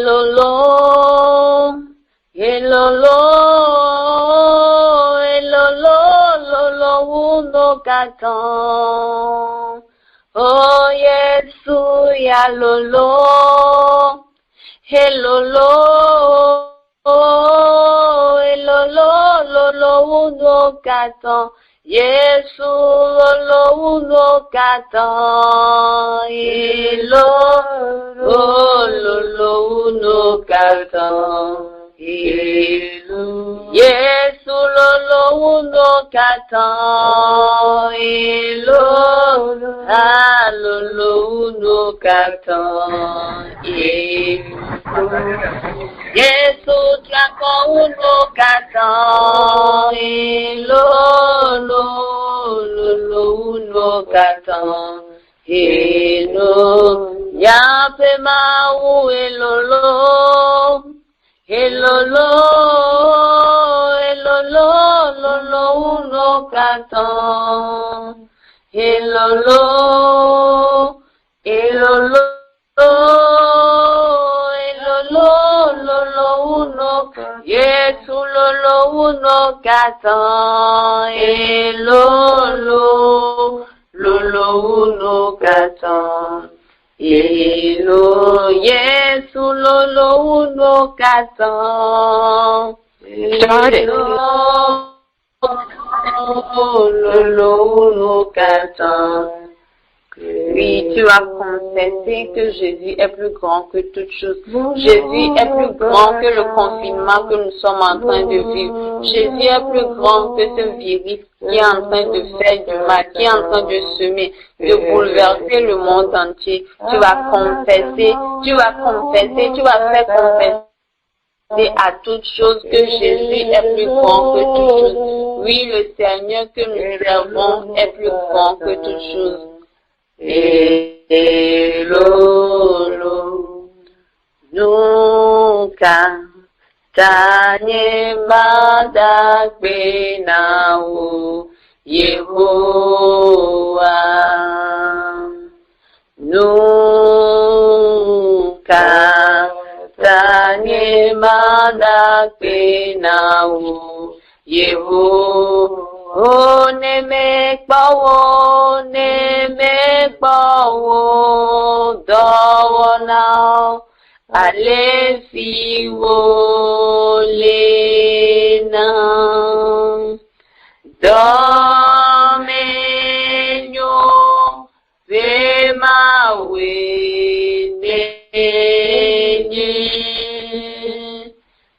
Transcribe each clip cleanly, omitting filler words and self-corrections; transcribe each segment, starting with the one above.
Elolo, elolo, elolo, lolo, uno katan. Oh, Yesu, ya lolo, elolo, elolo, lolo, uno katan. Yesu, lolo, uno katan. Elo, lolo, uno katan. Yesu, lolo, uno katan. Elo, lolo, uno katan. Yesu, tlako, uno katan. Elo, lolo, uno katan. Elo, yape mau elolo. Elolo, elolo, lolo, uno katan. Elolo, elolo, elolo, lolo, uno. Yesu, lolo, uno katan. Elolo, lolo, uno katan. Elo, Yesu, lolo, uno katan. Started. Lolo, uno katan. Oui, tu as confessé que Jésus est plus grand que toute chose. Jésus est plus grand que le confinement que nous sommes en train de vivre. Jésus est plus grand que ce virus qui est en train de faire du mal, qui est en train de semer, de bouleverser le monde entier. Tu vas confesser, tu vas faire confesser à toute chose que Jésus est plus grand que toute chose. Oui, le Seigneur que nous servons est plus grand que toute chose. Elolo, nuka, tanye badakbe nawo, Yehowa. Nuka, tanye badakbe nawo, Yehowa. Oh, ne me kpawo, dawo now, ale fi wo le na, domenyo, ve ma we ne nye,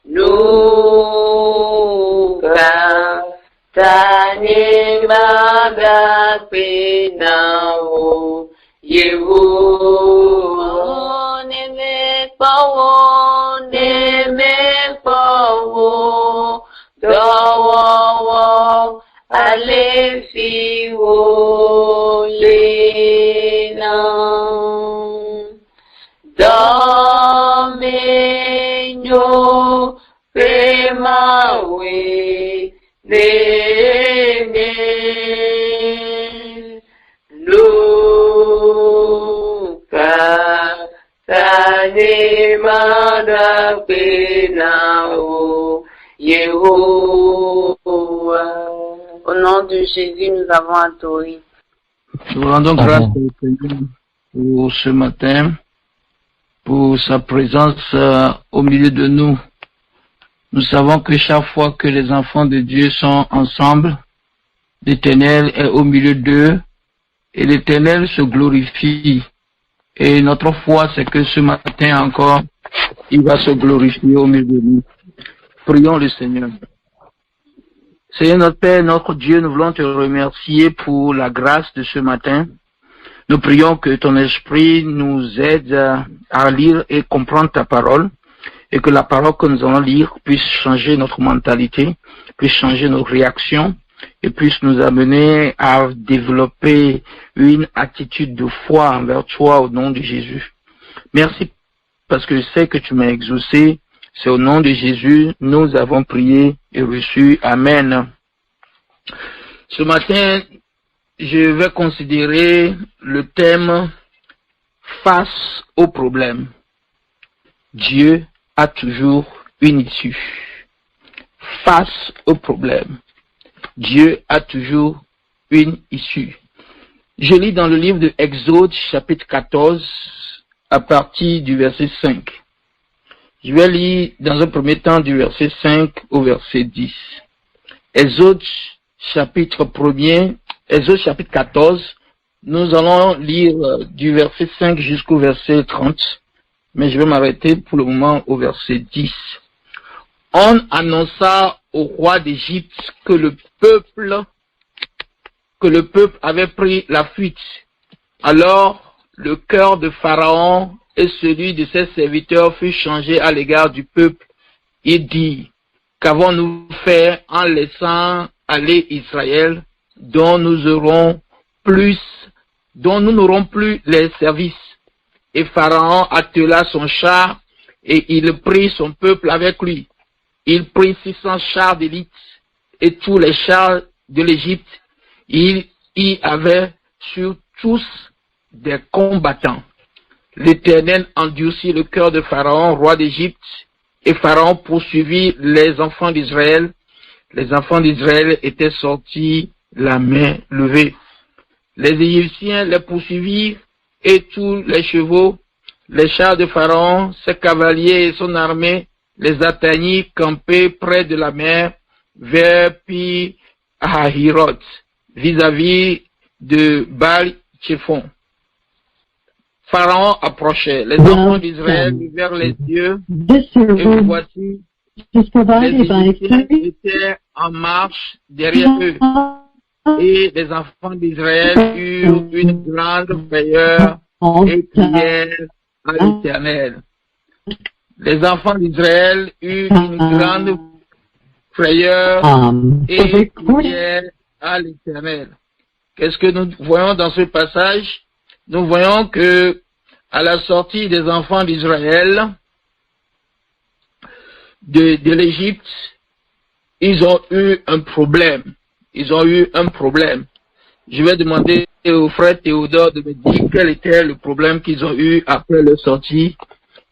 nuka. Tani maga penao Yehowa ne me pawo dawo ale fi wo le na domenyo pe mawe Nene Luka Tane Mada Penao Yehowa. Au nom de Jésus, nous avons adoré. Nous rendons grâce au Seigneur pour ce matin, pour sa présence au milieu de nous. Nous savons que chaque fois que les enfants de Dieu sont ensemble, l'Éternel est au milieu d'eux et l'Éternel se glorifie. Et notre foi, c'est que ce matin encore, il va se glorifier au milieu de nous. Prions le Seigneur. Seigneur notre Père, notre Dieu, nous voulons te remercier pour la grâce de ce matin. Nous prions que ton esprit nous aide à lire et comprendre ta parole. Et que la parole que nous allons lire puisse changer notre mentalité, puisse changer nos réactions et puisse nous amener à développer une attitude de foi envers toi au nom de Jésus. Merci parce que je sais que tu m'as exaucé. C'est au nom de Jésus, nous avons prié et reçu. Amen. Ce matin, je vais considérer le thème face au problème. Dieu a toujours une issue. Face au problème, Dieu a toujours une issue. Je lis dans le livre de Exode, chapitre 14, à partir du verset 5. Je vais lire dans un premier temps du verset 5 au verset 10. Exode, chapitre 14, nous allons lire du verset 5 jusqu'au verset 30, mais je vais m'arrêter pour le moment au verset 10. On annonça au roi d'Égypte que le peuple avait pris la fuite. Alors, le cœur de Pharaon et celui de ses serviteurs fut changé à l'égard du peuple. Il dit, qu'avons-nous fait en laissant aller Israël, dont nous n'aurons plus les services? Et Pharaon attela son char et il prit son peuple avec lui. Il prit 600 chars d'élite et tous les chars de l'Égypte. Il y avait sur tous des combattants. L'Éternel endurcit le cœur de Pharaon, roi d'Égypte, et Pharaon poursuivit les enfants d'Israël. Les enfants d'Israël étaient sortis la main levée. Les Égyptiens les poursuivirent et tous les chevaux, les chars de Pharaon, ses cavaliers et son armée les atteignirent campés près de la mer vers Pi-Hahiroth, vis-à-vis de Baal-Tchephon. Pharaon approchait. Les enfants d'Israël levèrent les yeux et voici, les Égyptiens étaient en marche derrière eux. Et les enfants d'Israël eurent une grande frayeur et prièrent à l'Éternel. Les enfants d'Israël eurent une grande frayeur et prièrent à l'Éternel. Qu'est-ce que nous voyons dans ce passage? Nous voyons que à la sortie des enfants d'Israël de l'Égypte, ils ont eu un problème. Je vais demander au frère Théodore de me dire quel était le problème qu'ils ont eu après leur sortie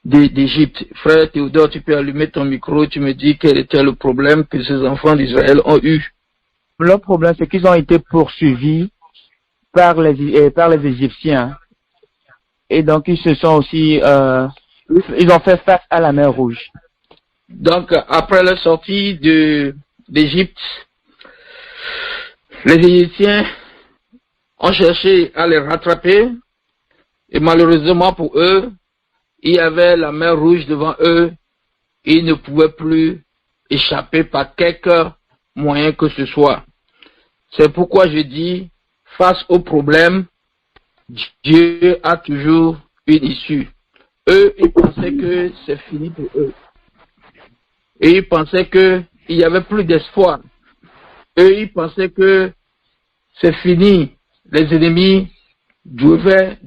d'Égypte. Frère Théodore, tu peux allumer ton micro, tu me dis quel était le problème que ces enfants d'Israël ont eu. Le problème, c'est qu'ils ont été poursuivis par les Égyptiens. Et donc, ils se sont aussi, ils ont fait face à la mer Rouge. Donc, après la sortie d'Égypte, les Égyptiens ont cherché à les rattraper. Et malheureusement pour eux, il y avait la mer Rouge devant eux. Ils ne pouvaient plus échapper par quelque moyen que ce soit. C'est pourquoi je dis, face au problème, Dieu a toujours une issue. Eux, ils pensaient que c'est fini pour eux. Et ils pensaient qu'il n'y avait plus d'espoir. Eux, ils pensaient que c'est fini. Les ennemis devaient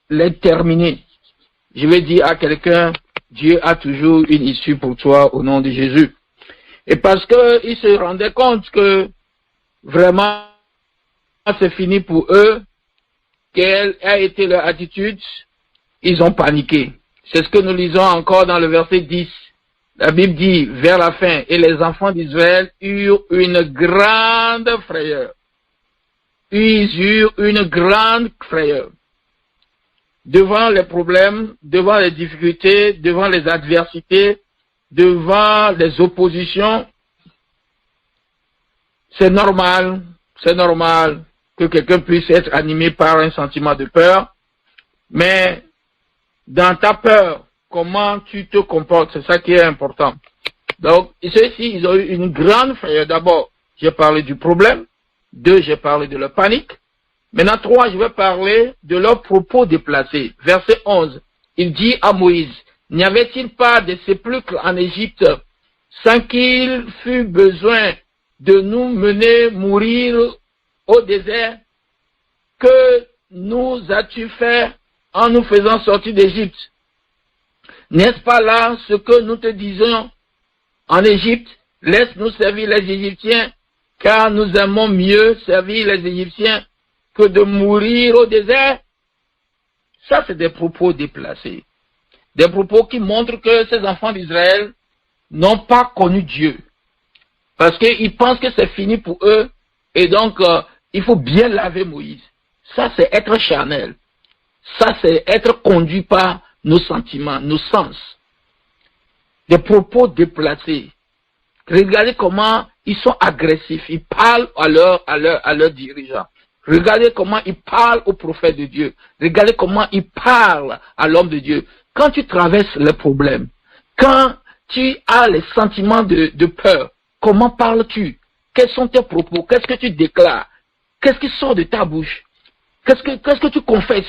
les terminer. Je vais dire à quelqu'un, Dieu a toujours une issue pour toi au nom de Jésus. Et parce qu'ils se rendaient compte que vraiment c'est fini pour eux, quelle a été leur attitude, ils ont paniqué. C'est ce que nous lisons encore dans le verset 10. La Bible dit, vers la fin, et les enfants d'Israël eurent une grande frayeur. Ils eurent une grande frayeur. Devant les problèmes, devant les difficultés, devant les adversités, devant les oppositions, c'est normal que quelqu'un puisse être animé par un sentiment de peur, mais dans ta peur, comment tu te comportes, c'est ça qui est important. Donc, ceux-ci, ils ont eu une grande frayeur. D'abord, j'ai parlé du problème. 2, j'ai parlé de la panique. Maintenant, 3, je vais parler de leurs propos déplacés. Verset 11, il dit à Moïse, n'y avait-il pas de sépulcres en Égypte sans qu'il fût besoin de nous mener mourir au désert? Que nous as-tu fait en nous faisant sortir d'Égypte? N'est-ce pas là ce que nous te disons en Égypte? Laisse-nous servir les Égyptiens, car nous aimons mieux servir les Égyptiens que de mourir au désert. Ça, c'est des propos déplacés. Des propos qui montrent que ces enfants d'Israël n'ont pas connu Dieu. Parce qu'ils pensent que c'est fini pour eux. Et donc, il faut bien laver Moïse. Ça, c'est être charnel. Ça, c'est être conduit par nos sentiments, nos sens. Des propos déplacés. Regardez comment ils sont agressifs. Ils parlent à leurs dirigeants. Regardez comment ils parlent aux prophètes de Dieu. Regardez comment ils parlent à l'homme de Dieu. Quand tu traverses les problèmes, quand tu as les sentiments de peur, comment parles-tu? Quels sont tes propos? Qu'est-ce que tu déclares? Qu'est-ce qui sort de ta bouche? Qu'est-ce que tu confesses?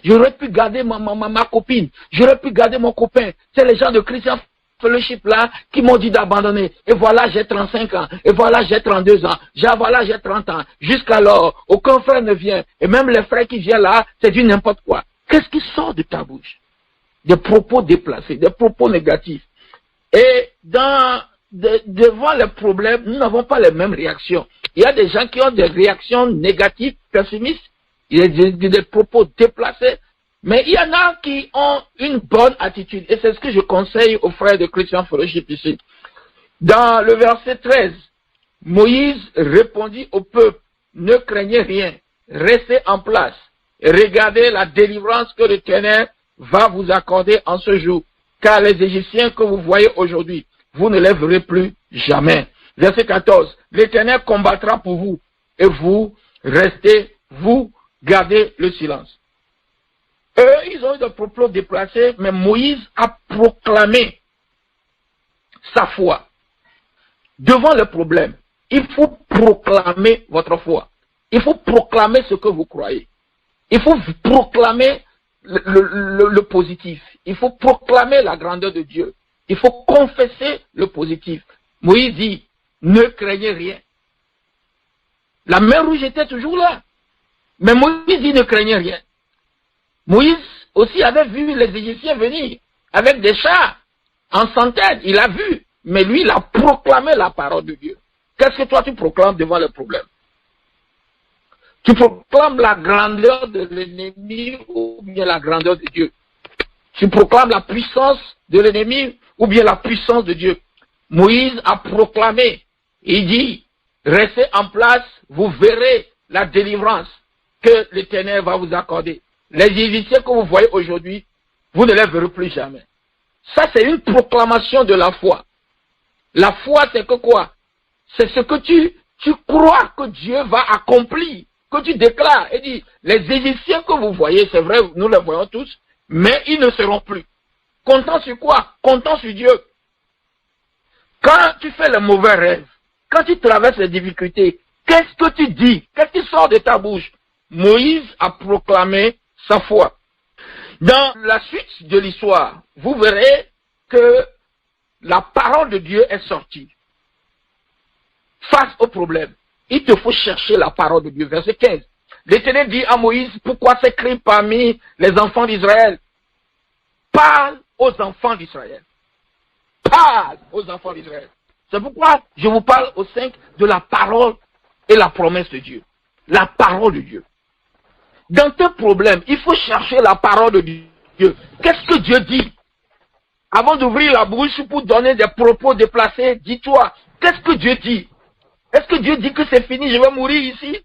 J'aurais pu garder ma copine. J'aurais pu garder mon copain. C'est les gens de Christian Fellowship là qui m'ont dit d'abandonner. Et voilà, j'ai 35 ans. Et voilà, j'ai 32 ans. Voilà, j'ai 30 ans. Jusqu'alors, aucun frère ne vient. Et même les frères qui viennent là, c'est du n'importe quoi. Qu'est-ce qui sort de ta bouche? Des propos déplacés, des propos négatifs. Et devant les problèmes, nous n'avons pas les mêmes réactions. Il y a des gens qui ont des réactions négatives, pessimistes. Il y a des propos déplacés. Mais il y en a qui ont une bonne attitude. Et c'est ce que je conseille aux frères de Christian Fellowship ici. Dans le verset 13, Moïse répondit au peuple, ne craignez rien, restez en place et regardez la délivrance que l'Éternel va vous accorder en ce jour. Car les Égyptiens que vous voyez aujourd'hui, vous ne les verrez plus jamais. Verset 14, l'Éternel combattra pour vous et vous gardez le silence. Eux, ils ont eu des propos déplacés, mais Moïse a proclamé sa foi. Devant le problème, il faut proclamer votre foi. Il faut proclamer ce que vous croyez. Il faut proclamer le positif. Il faut proclamer la grandeur de Dieu. Il faut confesser le positif. Moïse dit, ne craignez rien. La mer rouge était toujours là. Mais Moïse dit, ne craignez rien. Moïse aussi avait vu les Égyptiens venir avec des chars en centaines. Il a vu. Mais lui, il a proclamé la parole de Dieu. Qu'est-ce que toi tu proclames devant le problème? Tu proclames la grandeur de l'ennemi ou bien la grandeur de Dieu? Tu proclames la puissance de l'ennemi ou bien la puissance de Dieu? Moïse a proclamé. Il dit, restez en place, vous verrez la délivrance que l'Éternel va vous accorder. Les Égyptiens que vous voyez aujourd'hui, vous ne les verrez plus jamais. Ça, c'est une proclamation de la foi. La foi, c'est que quoi? C'est ce que tu crois que Dieu va accomplir, que tu déclares. Et dis, les Égyptiens que vous voyez, c'est vrai, nous les voyons tous, mais ils ne seront plus. Comptant sur quoi? Comptant sur Dieu. Quand tu fais le mauvais rêve, quand tu traverses les difficultés, qu'est-ce que tu dis? Qu'est-ce qui sort de ta bouche? Moïse a proclamé sa foi. Dans la suite de l'histoire, vous verrez que la parole de Dieu est sortie. Face au problème, il te faut chercher la parole de Dieu. Verset 15. L'Éternel dit à Moïse, pourquoi ces cris parmi les enfants d'Israël? Parle aux enfants d'Israël. Parle aux enfants d'Israël. C'est pourquoi je vous parle au 5 de la parole et la promesse de Dieu. La parole de Dieu. Dans tes problèmes, il faut chercher la parole de Dieu. Qu'est-ce que Dieu dit? Avant d'ouvrir la bouche pour donner des propos déplacés, dis-toi, qu'est-ce que Dieu dit? Est-ce que Dieu dit que c'est fini, je vais mourir ici?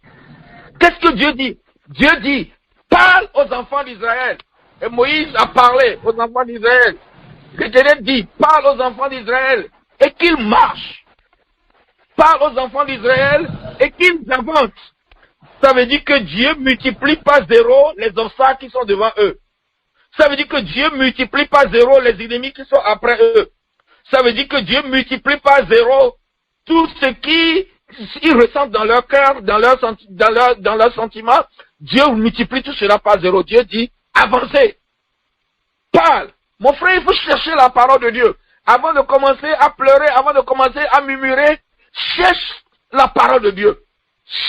Qu'est-ce que Dieu dit? Dieu dit, parle aux enfants d'Israël. Et Moïse a parlé aux enfants d'Israël. L'Éternel dit, parle aux enfants d'Israël et qu'ils marchent. Parle aux enfants d'Israël et qu'ils avancent. Ça veut dire que Dieu multiplie par zéro les obstacles qui sont devant eux. Ça veut dire que Dieu multiplie par zéro les ennemis qui sont après eux. Ça veut dire que Dieu multiplie par zéro tout ce qu'ils ressentent dans leur cœur, dans leurs sentiments. Dieu multiplie tout cela par zéro. Dieu dit, avancez. Parle. Mon frère, il faut chercher la parole de Dieu. Avant de commencer à pleurer, avant de commencer à murmurer, cherche la parole de Dieu.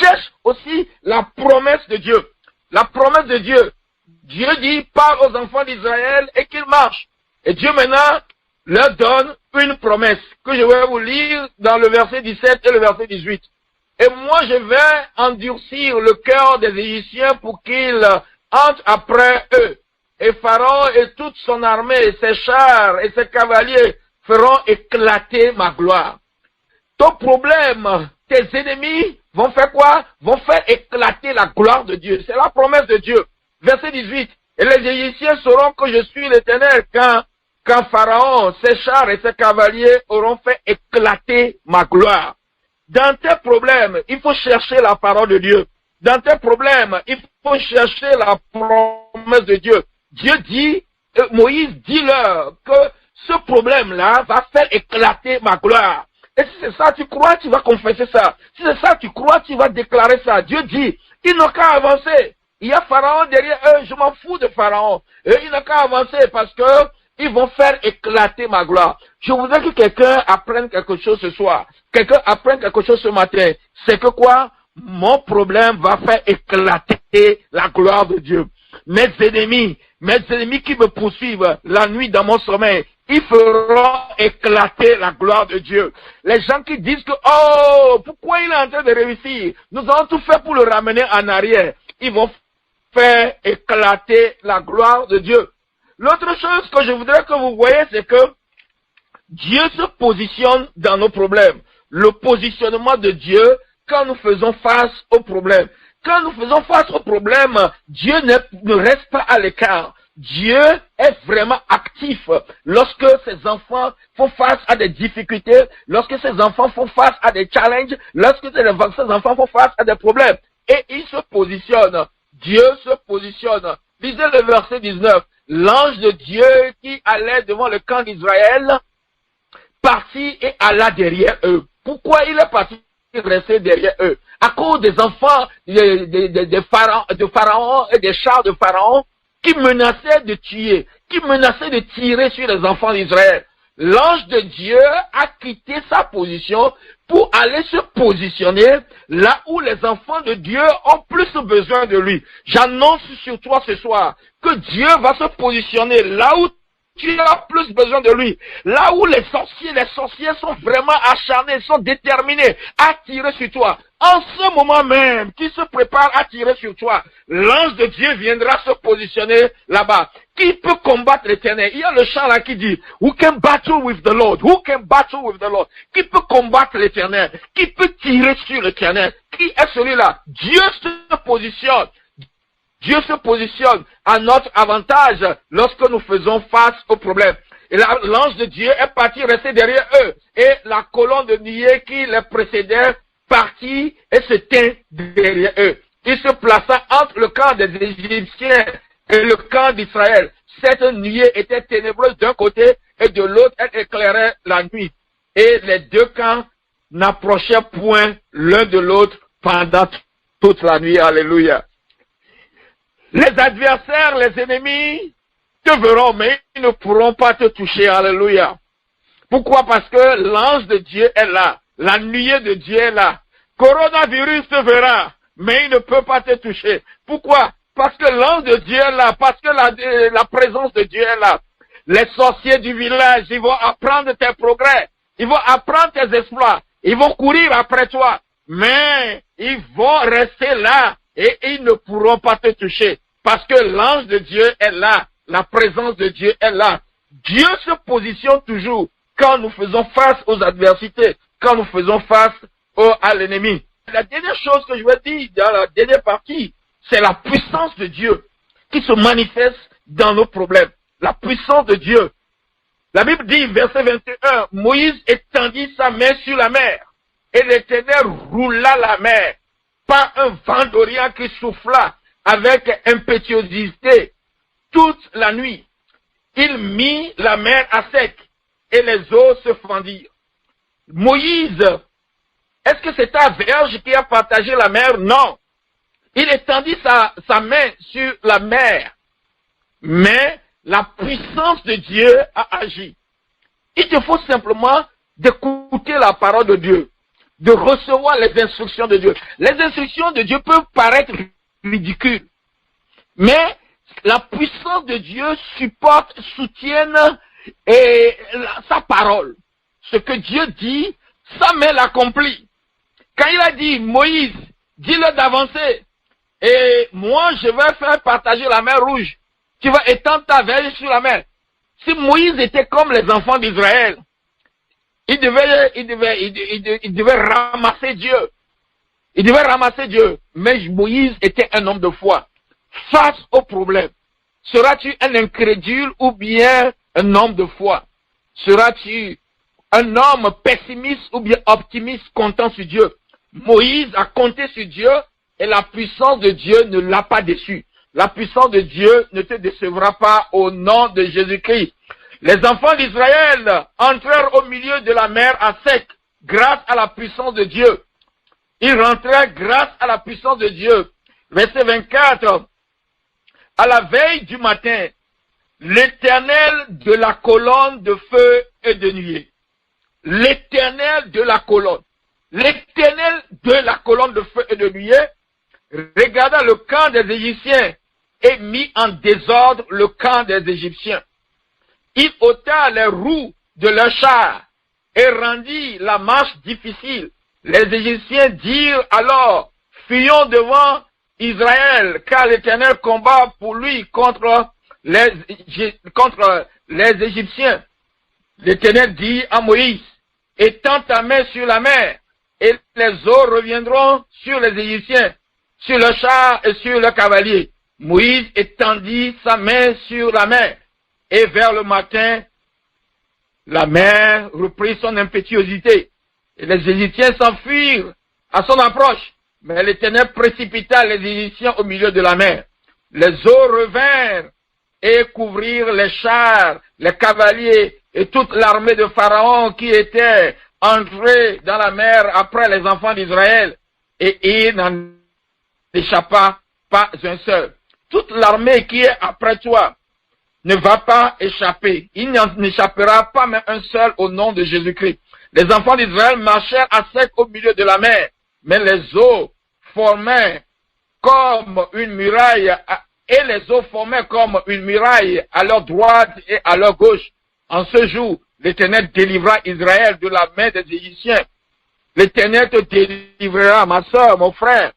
Cherche aussi la promesse de Dieu. La promesse de Dieu. Dieu dit, parle aux enfants d'Israël et qu'ils marchent. Et Dieu maintenant leur donne une promesse que je vais vous lire dans le verset 17 et le verset 18. Et moi je vais endurcir le cœur des Égyptiens pour qu'ils entrent après eux. et Pharaon et toute son armée, ses chars et ses cavaliers feront éclater ma gloire. Ton problème, tes ennemis vont faire quoi? Vont faire éclater la gloire de Dieu. C'est la promesse de Dieu. Verset 18. Et les Égyptiens sauront que je suis l'Éternel quand Pharaon, ses chars et ses cavaliers auront fait éclater ma gloire. Dans tes problèmes, il faut chercher la parole de Dieu. Dans tes problèmes, il faut chercher la promesse de Dieu. Dieu dit, Moïse dit-leur que ce problème-là va faire éclater ma gloire. Et si c'est ça, tu crois, tu vas confesser ça. Si c'est ça, tu crois, tu vas déclarer ça. Dieu dit, ils n'ont qu'à avancer. Il y a Pharaon derrière eux, je m'en fous de Pharaon. Et ils n'ont qu'à avancer parce que ils vont faire éclater ma gloire. Je voudrais que quelqu'un apprenne quelque chose ce soir. Quelqu'un apprenne quelque chose ce matin. C'est que quoi? Mon problème va faire éclater la gloire de Dieu. Mes ennemis qui me poursuivent la nuit dans mon sommeil, ils feront éclater la gloire de Dieu. Les gens qui disent que, oh, pourquoi il est en train de réussir? Nous avons tout fait pour le ramener en arrière. Ils vont faire éclater la gloire de Dieu. L'autre chose que je voudrais que vous voyez, c'est que Dieu se positionne dans nos problèmes. Le positionnement de Dieu quand nous faisons face aux problèmes. Quand nous faisons face aux problèmes, Dieu ne reste pas à l'écart. Dieu est vraiment actif lorsque ses enfants font face à des difficultés, lorsque ses enfants font face à des challenges, lorsque ses enfants font face à des problèmes. Et il se positionne. Dieu se positionne. Lisez le verset 19. L'ange de Dieu qui allait devant le camp d'Israël partit et alla derrière eux. Pourquoi il est parti rester derrière eux? À cause des enfants de Pharaon et des chars de Pharaon qui menaçaient de tuer, qui menaçaient de tirer sur les enfants d'Israël. L'ange de Dieu a quitté sa position pour aller se positionner là où les enfants de Dieu ont plus besoin de lui. J'annonce sur toi ce soir que Dieu va se positionner là où tu as plus besoin de lui. Là où les sorciers sont vraiment acharnés, sont déterminés à tirer sur toi. En ce moment même, qui se prépare à tirer sur toi, l'ange de Dieu viendra se positionner là-bas. Qui peut combattre l'Éternel? Il y a le chant là qui dit, Who can battle with the Lord? Who can battle with the Lord? Qui peut combattre l'Éternel? Qui peut tirer sur l'Éternel? Qui est celui-là? Dieu se positionne. Dieu se positionne à notre avantage lorsque nous faisons face aux problèmes. Et l'ange de Dieu est parti rester derrière eux. Et la colonne de nuée qui les précédait partit et se tint derrière eux. Il se plaça entre le camp des Égyptiens et le camp d'Israël. Cette nuée était ténébreuse d'un côté et de l'autre elle éclairait la nuit. Et les deux camps n'approchaient point l'un de l'autre pendant toute la nuit. Alléluia. Les adversaires, les ennemis te verront, mais ils ne pourront pas te toucher. Alléluia. Pourquoi? Parce que l'ange de Dieu est là. La nuée de Dieu est là. Coronavirus te verra, mais il ne peut pas te toucher. Pourquoi? Parce que l'ange de Dieu est là. Parce que la présence de Dieu est là. Les sorciers du village, ils vont apprendre tes progrès. Ils vont apprendre tes exploits. Ils vont courir après toi. Mais ils vont rester là. Et ils ne pourront pas te toucher. Parce que l'ange de Dieu est là. La présence de Dieu est là. Dieu se positionne toujours quand nous faisons face aux adversités. Quand nous faisons face à l'ennemi. La dernière chose que je vais dire dans la dernière partie, c'est la puissance de Dieu qui se manifeste dans nos problèmes. La puissance de Dieu. La Bible dit, verset 21, Moïse étendit sa main sur la mer. Et l'Éternel roula la mer par un vent d'Orient qui souffla avec impétuosité toute la nuit. Il mit la mer à sec et les eaux se fendirent. Moïse, est-ce que c'est ta verge qui a partagé la mer? Non. Il étendit sa main sur la mer. Mais la puissance de Dieu a agi. Il te faut simplement d'écouter la parole de Dieu, de recevoir les instructions de Dieu. Les instructions de Dieu peuvent paraître ridicules, mais la puissance de Dieu supporte, soutienne sa parole. Ce que Dieu dit, sa main l'accomplit. Quand il a dit, Moïse, dis-le d'avancer, et moi je vais faire partager la mer Rouge. Tu vas étendre ta veille sur la mer. Si Moïse était comme les enfants d'Israël, il devait ramasser Dieu. Il devait ramasser Dieu. Mais Moïse était un homme de foi. Face au problème, seras-tu un incrédule ou bien un homme de foi? Seras-tu un homme pessimiste ou bien optimiste comptant sur Dieu? Moïse a compté sur Dieu et la puissance de Dieu ne l'a pas déçu. La puissance de Dieu ne te décevra pas au nom de Jésus-Christ. Les enfants d'Israël entrèrent au milieu de la mer à sec grâce à la puissance de Dieu. Ils rentrèrent grâce à la puissance de Dieu. Verset 24. À la veille du matin, l'Éternel de la colonne de feu et de nuée. L'Éternel de la colonne. L'Éternel de la colonne de feu et de nuée regarda le camp des Égyptiens et mit en désordre le camp des Égyptiens. Il ôta les roues de leurs chars et rendit la marche difficile. Les Égyptiens dirent alors, fuyons devant Israël, car l'Éternel combat pour lui contre les Égyptiens. L'Éternel dit à Moïse, étends ta main sur la mer, et les eaux reviendront sur les Égyptiens, sur le char et sur le cavalier. Moïse étendit sa main sur la mer, et vers le matin, la mer reprit son impétuosité, et les Égyptiens s'enfuirent à son approche. Mais l'Éternel précipita les Égyptiens au milieu de la mer. Les eaux revinrent et couvrirent les chars, les cavaliers et toute l'armée de Pharaon qui était entrée dans la mer après les enfants d'Israël. Et il n'en échappa pas un seul. Toute l'armée qui est après toi ne va pas échapper. Il n'en échappera pas même un seul au nom de Jésus-Christ. Les enfants d'Israël marchèrent à sec au milieu de la mer. Mais les eaux formaient comme une muraille, et les eaux formaient comme une muraille à leur droite et à leur gauche. En ce jour, l'Éternel délivra Israël de la main des Égyptiens. L'Éternel te délivrera, ma soeur, mon frère,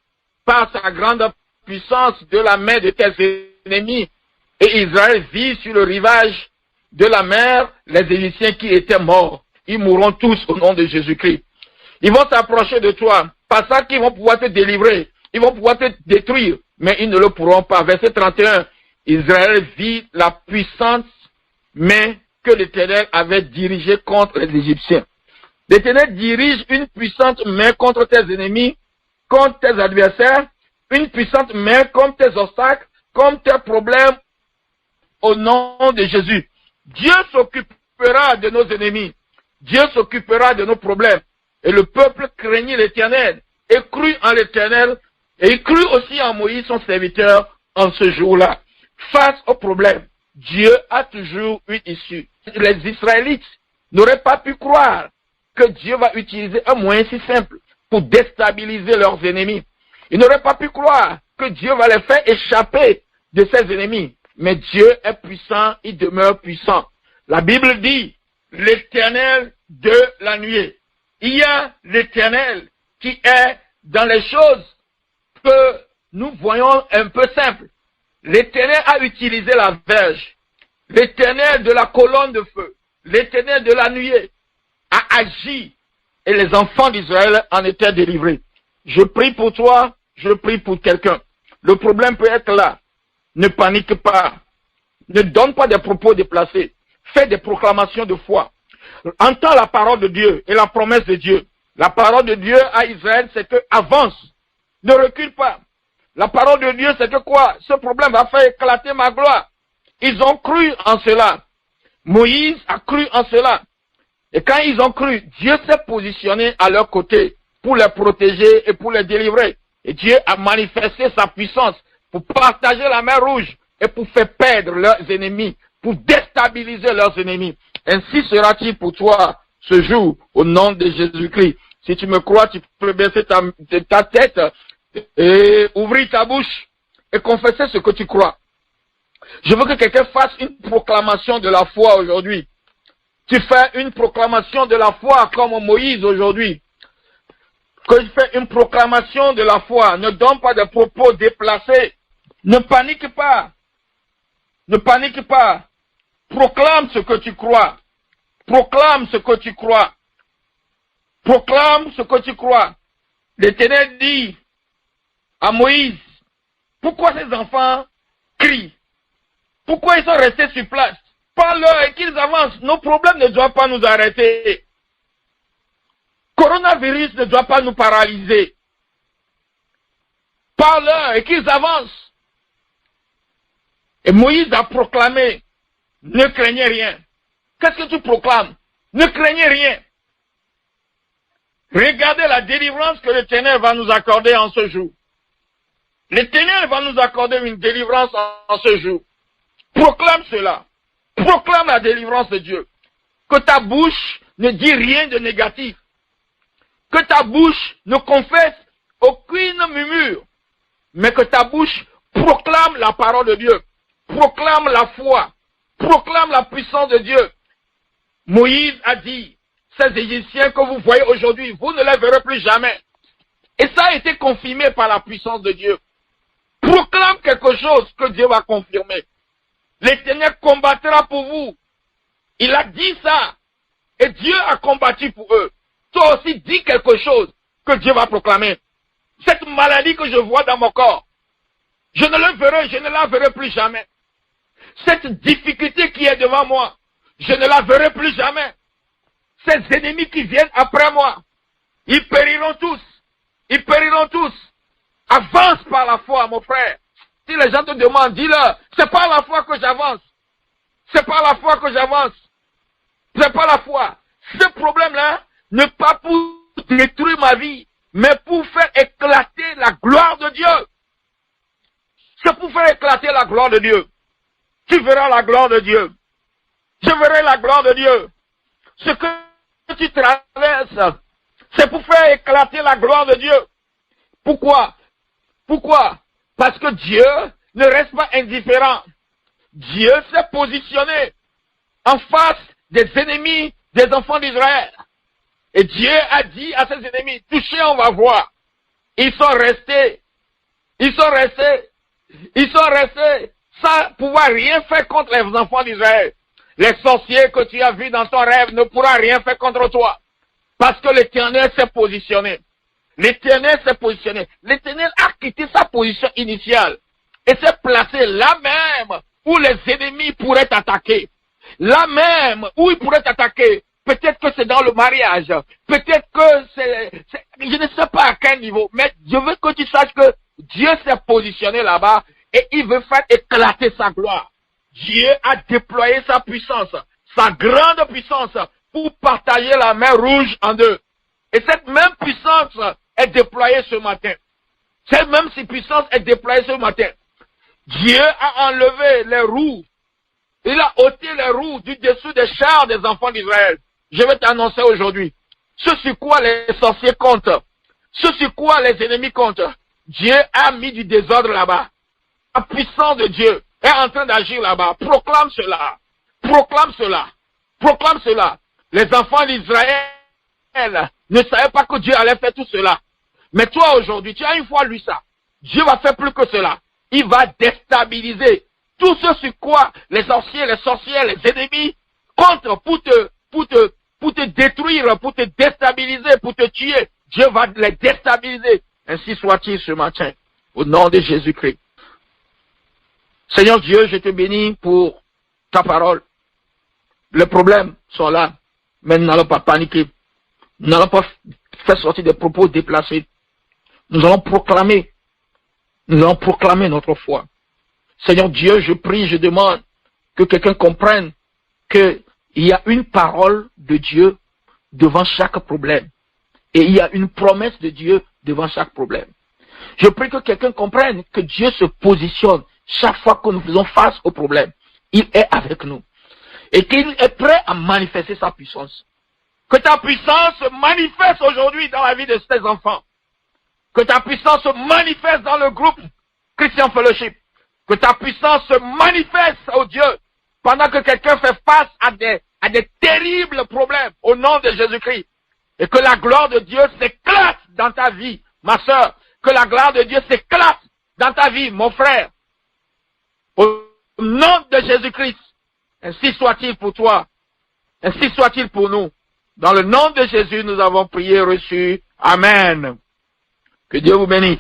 par sa grande puissance de la main de tes ennemis. Et Israël vit sur le rivage de la mer les Égyptiens qui étaient morts. Ils mourront tous au nom de Jésus-Christ. Ils vont s'approcher de toi. Par ça qu'ils vont pouvoir te délivrer. Ils vont pouvoir te détruire. Mais ils ne le pourront pas. Verset 31. Israël vit la puissante main que l'Éternel avait dirigée contre les Égyptiens. L'Éternel dirige une puissante main contre tes ennemis, contre tes adversaires, une puissante main contre tes obstacles, contre tes problèmes, au nom de Jésus. Dieu s'occupera de nos ennemis. Dieu s'occupera de nos problèmes. Et le peuple craignit l'Éternel et crut en l'Éternel et il crut aussi en Moïse, son serviteur, en ce jour-là. Face au problème, Dieu a toujours une issue. Les Israélites n'auraient pas pu croire que Dieu va utiliser un moyen si simple pour déstabiliser leurs ennemis. Ils n'auraient pas pu croire que Dieu va les faire échapper de ses ennemis. Mais Dieu est puissant, il demeure puissant. La Bible dit, l'Éternel de la nuée. Il y a l'Éternel qui est dans les choses que nous voyons un peu simples. L'Éternel a utilisé la verge. L'Éternel de la colonne de feu. L'Éternel de la nuée a agi et les enfants d'Israël en étaient délivrés. Je prie pour toi, je prie pour quelqu'un. Le problème peut être là. Ne panique pas. Ne donne pas des propos déplacés. Fais des proclamations de foi. Entends la parole de Dieu et la promesse de Dieu. La parole de Dieu à Israël, c'est que avance. Ne recule pas. La parole de Dieu, c'est que quoi? Ce problème va faire éclater ma gloire. Ils ont cru en cela. Moïse a cru en cela. Et quand ils ont cru, Dieu s'est positionné à leur côté pour les protéger et pour les délivrer. Et Dieu a manifesté sa puissance pour partager la mer Rouge et pour faire perdre leurs ennemis, pour déstabiliser leurs ennemis. Ainsi sera-t-il pour toi ce jour, au nom de Jésus-Christ. Si tu me crois, tu peux baisser ta tête et ouvrir ta bouche et confesser ce que tu crois. Je veux que quelqu'un fasse une proclamation de la foi aujourd'hui. Tu fais une proclamation de la foi comme Moïse aujourd'hui. Que tu fais une proclamation de la foi. Ne donne pas de propos déplacés. Ne panique pas. Ne panique pas. Proclame ce que tu crois. Proclame ce que tu crois. Proclame ce que tu crois. L'Éternel dit à Moïse, pourquoi ces enfants crient? Pourquoi ils sont restés sur place? Parle-leur et qu'ils avancent. Nos problèmes ne doivent pas nous arrêter. Coronavirus ne doit pas nous paralyser. Parle-leur et qu'ils avancent. Et Moïse a proclamé, ne craignez rien. Qu'est-ce que tu proclames? Ne craignez rien. Regardez la délivrance que l'Éternel va nous accorder en ce jour. L'Éternel va nous accorder une délivrance en ce jour. Proclame cela. Proclame la délivrance de Dieu. Que ta bouche ne dit rien de négatif. Que ta bouche ne confesse aucune murmure. Mais que ta bouche proclame la parole de Dieu. Proclame la foi. Proclame la puissance de Dieu. Moïse a dit, ces Égyptiens que vous voyez aujourd'hui, vous ne les verrez plus jamais. Et ça a été confirmé par la puissance de Dieu. Proclame quelque chose que Dieu va confirmer. L'Éternel combattra pour vous. Il a dit ça. Et Dieu a combattu pour eux. Toi aussi, dis quelque chose que Dieu va proclamer. Cette maladie que je vois dans mon corps, je ne la verrai plus jamais. Cette difficulté qui est devant moi, je ne la verrai plus jamais. Ces ennemis qui viennent après moi, ils périront tous. Ils périront tous. Avance par la foi, mon frère. Si les gens te demandent, dis-leur, c'est pas la foi que j'avance. C'est pas la foi que j'avance. C'est pas la foi. Ce problème-là n'est pas pour détruire ma vie, mais pour faire éclater la gloire de Dieu. C'est pour faire éclater la gloire de Dieu. Tu verras la gloire de Dieu. Je verrai la gloire de Dieu. Ce que tu traverses, c'est pour faire éclater la gloire de Dieu. Pourquoi? Pourquoi? Parce que Dieu ne reste pas indifférent. Dieu s'est positionné en face des ennemis des enfants d'Israël. Et Dieu a dit à ses ennemis, touchez, on va voir. Ils sont restés sans pouvoir rien faire contre les enfants d'Israël. Les sorciers que tu as vus dans ton rêve ne pourront rien faire contre toi. Parce que l'Éternel s'est positionné. L'Éternel s'est positionné. L'Éternel a quitté sa position initiale et s'est placé là même où les ennemis pourraient t'attaquer. Là même où ils pourraient t'attaquer. Peut-être que c'est dans le mariage. Peut-être que je ne sais pas à quel niveau. Mais je veux que tu saches que Dieu s'est positionné là-bas et il veut faire éclater sa gloire. Dieu a déployé sa puissance, sa grande puissance pour partager la mer rouge en deux. Et cette même puissance est déployée ce matin. Cette même puissance est déployée ce matin. Dieu a enlevé les roues. Il a ôté les roues du dessous des chars des enfants d'Israël. Je vais t'annoncer aujourd'hui. Ce sur quoi les sorciers comptent. Ce sur quoi les ennemis comptent. Dieu a mis du désordre là-bas. La puissance de Dieu est en train d'agir là-bas. Proclame cela. Proclame cela. Proclame cela. Les enfants d'Israël ne savaient pas que Dieu allait faire tout cela. Mais toi aujourd'hui, tu as une fois lu ça. Dieu va faire plus que cela. Il va déstabiliser tout ce sur quoi les sorciers, les sorcières, les ennemis comptent pour te détruire, pour te déstabiliser, pour te tuer. Dieu va les déstabiliser. Ainsi soit-il ce matin. Au nom de Jésus-Christ. Seigneur Dieu, je te bénis pour ta parole. Les problèmes sont là, mais nous n'allons pas paniquer. Nous n'allons pas faire sortir des propos déplacés. Nous allons proclamer notre foi. Seigneur Dieu, je prie, je demande que quelqu'un comprenne qu'il y a une parole de Dieu devant chaque problème. Et il y a une promesse de Dieu devant chaque problème. Je prie que quelqu'un comprenne que Dieu se positionne chaque fois que nous faisons face au problème. Il est avec nous. Et qu'il est prêt à manifester sa puissance. Que ta puissance se manifeste aujourd'hui dans la vie de tes enfants. Que ta puissance se manifeste dans le groupe Christian Fellowship. Que ta puissance se manifeste, oh Dieu, pendant que quelqu'un fait face à des terribles problèmes au nom de Jésus-Christ. Et que la gloire de Dieu s'éclate dans ta vie, ma soeur. Que la gloire de Dieu s'éclate dans ta vie, mon frère. Au nom de Jésus-Christ. Ainsi soit-il pour toi. Ainsi soit-il pour nous. Dans le nom de Jésus, nous avons prié et reçu. Amen. Que Dieu vous bénisse.